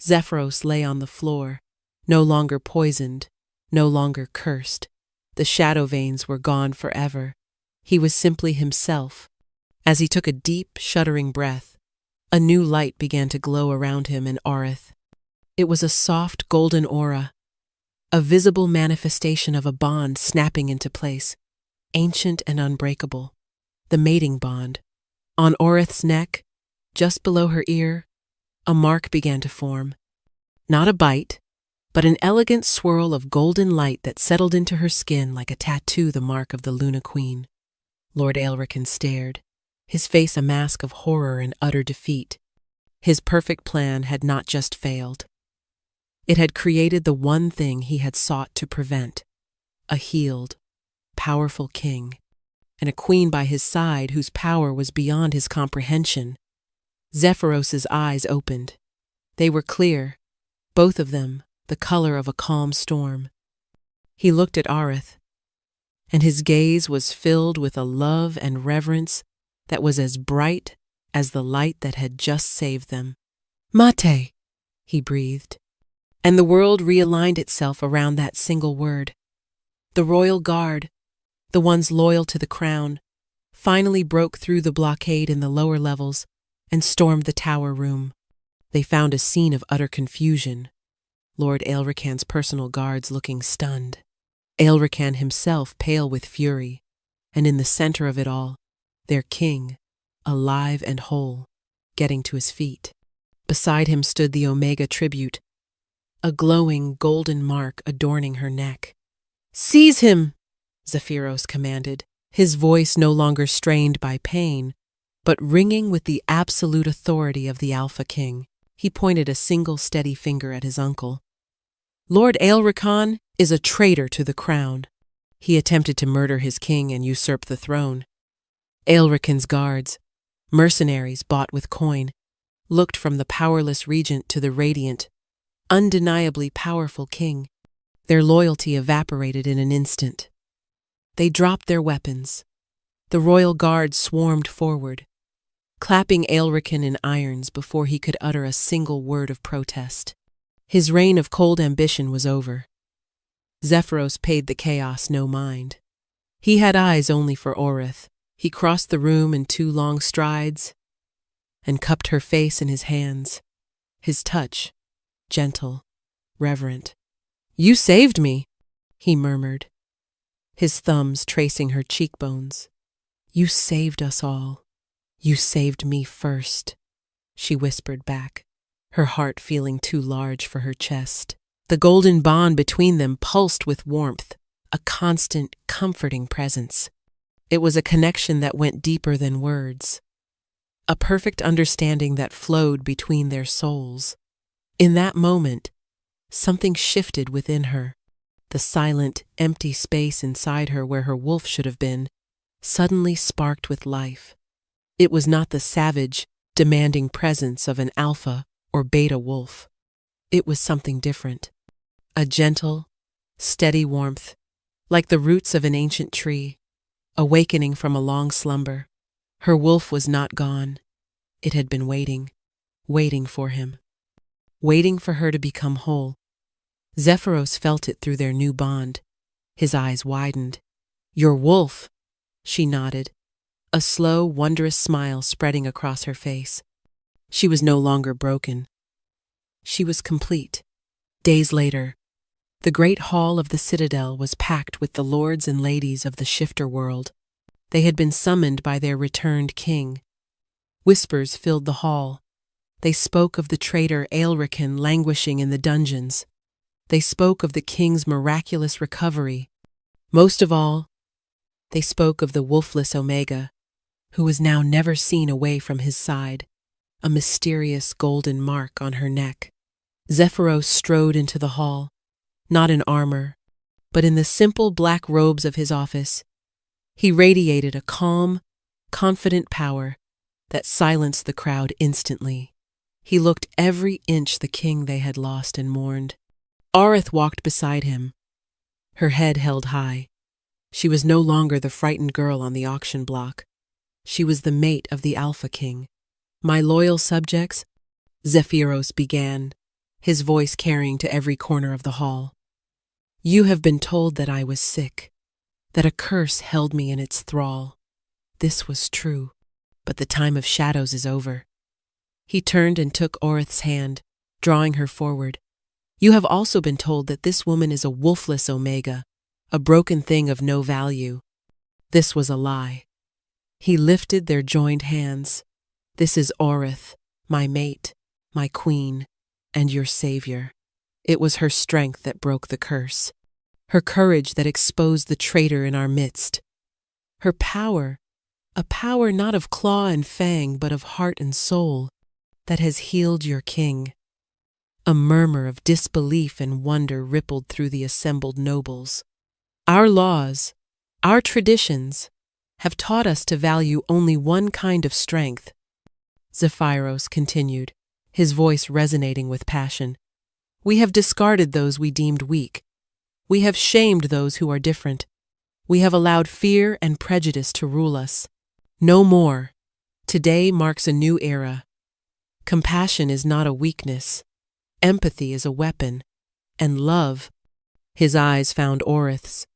Zephyros lay on the floor, no longer poisoned, no longer cursed. The shadow veins were gone forever. He was simply himself. As he took a deep, shuddering breath, a new light began to glow around him and Oreth. It was a soft, golden aura, a visible manifestation of a bond snapping into place, ancient and unbreakable. The mating bond. On Oreth's neck, just below her ear, a mark began to form. Not a bite, but an elegant swirl of golden light that settled into her skin like a tattoo, the mark of the Luna Queen. Lord Aelrican stared, his face a mask of horror and utter defeat. His perfect plan had not just failed. It had created the one thing he had sought to prevent: a healed, powerful king, and a queen by his side whose power was beyond his comprehension. Zephyros's eyes opened. They were clear, both of them the color of a calm storm. He looked at Oreth, and his gaze was filled with a love and reverence that was as bright as the light that had just saved them. "Mate," he breathed, and the world realigned itself around that single word. The royal guard, the ones loyal to the crown, finally broke through the blockade in the lower levels and stormed the tower room. They found a scene of utter confusion. Lord Aelrican's personal guards looking stunned, Aelrican himself pale with fury, and in the center of it all, their king, alive and whole, getting to his feet. Beside him stood the Omega tribute, a glowing golden mark adorning her neck. "Seize him!" Zephyros commanded, his voice no longer strained by pain, but ringing with the absolute authority of the Alpha King. He pointed a single steady finger at his uncle. "Lord Aelricon is a traitor to the crown. He attempted to murder his king and usurp the throne." Aelricon's guards, mercenaries bought with coin, looked from the powerless regent to the radiant, undeniably powerful king. Their loyalty evaporated in an instant. They dropped their weapons. The royal guard swarmed forward, clapping Aelricon in irons before he could utter a single word of protest. His reign of cold ambition was over. Zephyros paid the chaos no mind. He had eyes only for Orith. He crossed the room in 2 long strides and cupped her face in his hands, his touch gentle, reverent. "You saved me," he murmured, his thumbs tracing her cheekbones. "You saved us all. You saved me first," she whispered back, her heart feeling too large for her chest. The golden bond between them pulsed with warmth, a constant, comforting presence. It was a connection that went deeper than words, a perfect understanding that flowed between their souls. In that moment, something shifted within her. The silent, empty space inside her where her wolf should have been suddenly sparked with life. It was not the savage, demanding presence of an alpha or beta wolf. It was something different. A gentle, steady warmth, like the roots of an ancient tree, awakening from a long slumber. Her wolf was not gone. It had been waiting for him, waiting for her to become whole. Zephyros felt it through their new bond. His eyes widened. "Your wolf," she nodded, a slow, wondrous smile spreading across her face. She was no longer broken. She was complete. Days later, the great hall of the citadel was packed with the lords and ladies of the shifter world. They had been summoned by their returned king. Whispers filled the hall. They spoke of the traitor Aelricon languishing in the dungeons. They spoke of the king's miraculous recovery. Most of all, they spoke of the wolfless Omega, who was now never seen away from his side, a mysterious golden mark on her neck. Zephyros strode into the hall, not in armor, but in the simple black robes of his office. He radiated a calm, confident power that silenced the crowd instantly. He looked every inch the king they had lost and mourned. Orith walked beside him, her head held high. She was no longer the frightened girl on the auction block. She was the mate of the Alpha King. "My loyal subjects," Zephyros began, his voice carrying to every corner of the hall. "You have been told that I was sick, that a curse held me in its thrall. This was true, but the time of shadows is over." He turned and took Orith's hand, drawing her forward. "You have also been told that this woman is a wolfless Omega, a broken thing of no value. This was a lie." He lifted their joined hands. "This is Orith, my mate, my queen, and your savior." It was her strength that broke the curse, her courage that exposed the traitor in our midst, her power, a power not of claw and fang but of heart and soul, that has healed your king. A murmur of disbelief and wonder rippled through the assembled nobles. "Our laws, our traditions, have taught us to value only one kind of strength," Zephyros continued, his voice resonating with passion. "We have discarded those we deemed weak. We have shamed those who are different. We have allowed fear and prejudice to rule us. No more. Today marks a new era. Compassion is not a weakness. Empathy is a weapon. And love," his eyes found Orith's,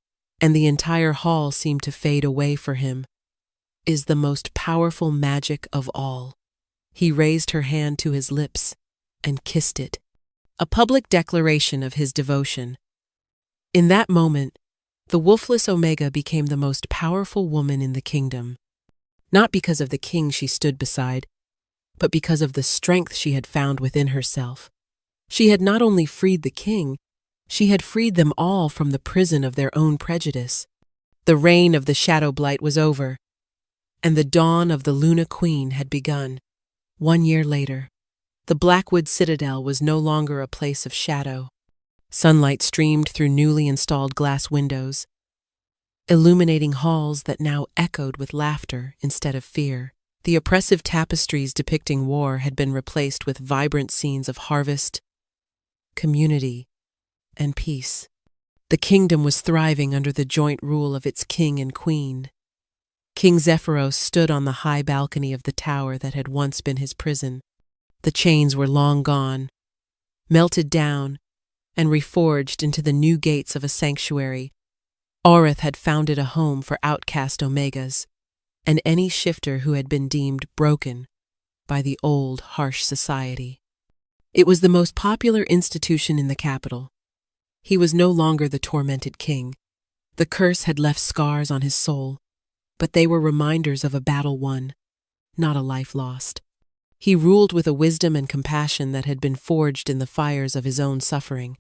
and the entire hall seemed to fade away for him, "is the most powerful magic of all." He raised her hand to his lips and kissed it, a public declaration of his devotion. In that moment, the wolfless Omega became the most powerful woman in the kingdom, not because of the king she stood beside, but because of the strength she had found within herself. She had not only freed the king, she had freed them all from the prison of their own prejudice. The reign of the Shadow Blight was over, and the dawn of the Luna Queen had begun. 1 year later, the Blackwood Citadel was no longer a place of shadow. Sunlight streamed through newly installed glass windows, illuminating halls that now echoed with laughter instead of fear. The oppressive tapestries depicting war had been replaced with vibrant scenes of harvest, community, and peace. The kingdom was thriving under the joint rule of its king and queen. King Zephyros stood on the high balcony of the tower that had once been his prison. The chains were long gone, melted down, and reforged into the new gates of a sanctuary. Aurith had founded a home for outcast Omegas, and any shifter who had been deemed broken by the old, harsh society. It was the most popular institution in the capital. He was no longer the tormented king. The curse had left scars on his soul, but they were reminders of a battle won, not a life lost. He ruled with a wisdom and compassion that had been forged in the fires of his own suffering.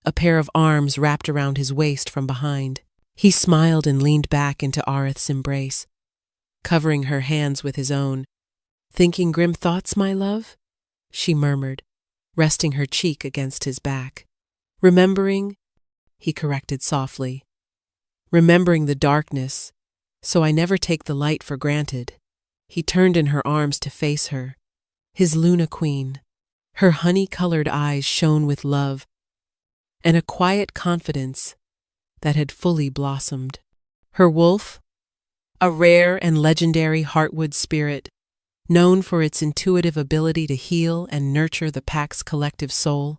A pair of arms wrapped around his waist from behind. He smiled and leaned back into Aurith's embrace, covering her hands with his own. "Thinking grim thoughts, my love?" she murmured, resting her cheek against his back. "Remembering," he corrected softly, "remembering the darkness, so I never take the light for granted." He turned in her arms to face her, his Luna Queen. Her honey-colored eyes shone with love and a quiet confidence that had fully blossomed. Her wolf, a rare and legendary heartwood spirit, known for its intuitive ability to heal and nurture the pack's collective soul,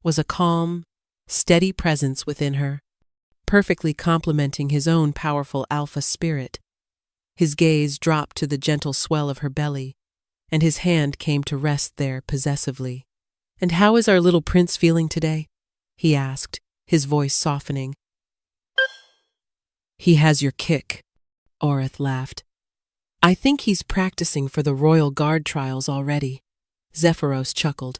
was a calm, steady presence within her, perfectly complementing his own powerful alpha spirit. His gaze dropped to the gentle swell of her belly, and his hand came to rest there possessively. "And how is our little prince feeling today?" he asked, his voice softening. "He has your kick," Aurith laughed. "I think he's practicing for the Royal Guard trials already." Zephyros chuckled,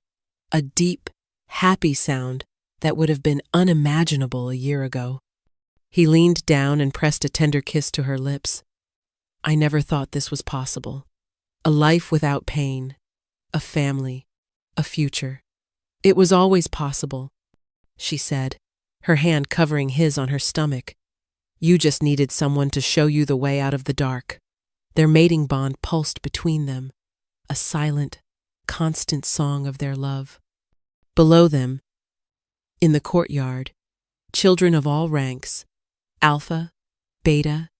a deep, happy sound that would have been unimaginable a year ago. He leaned down and pressed a tender kiss to her lips. "I never thought this was possible. A life without pain, a family, a future. It was always possible," she said, her hand covering his on her stomach. "You just needed someone to show you the way out of the dark." Their mating bond pulsed between them, a silent, constant song of their love. Below them, in the courtyard, children of all ranks, Alpha, Beta,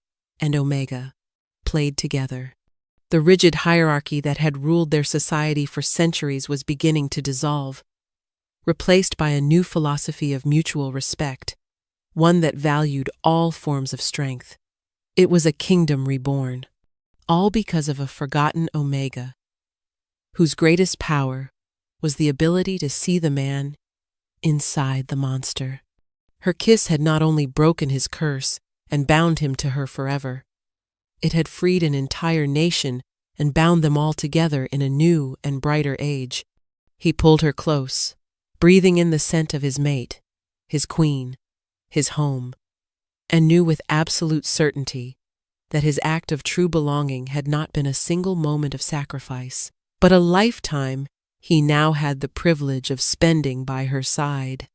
and Omega, played together. The rigid hierarchy that had ruled their society for centuries was beginning to dissolve, replaced by a new philosophy of mutual respect, one that valued all forms of strength. It was a kingdom reborn, all because of a forgotten Omega, whose greatest power was the ability to see the man inside the monster. Her kiss had not only broken his curse and bound him to her forever, it had freed an entire nation and bound them all together in a new and brighter age. He pulled her close, breathing in the scent of his mate, his queen, his home, and knew with absolute certainty that his act of true belonging had not been a single moment of sacrifice, but a lifetime he now had the privilege of spending by her side.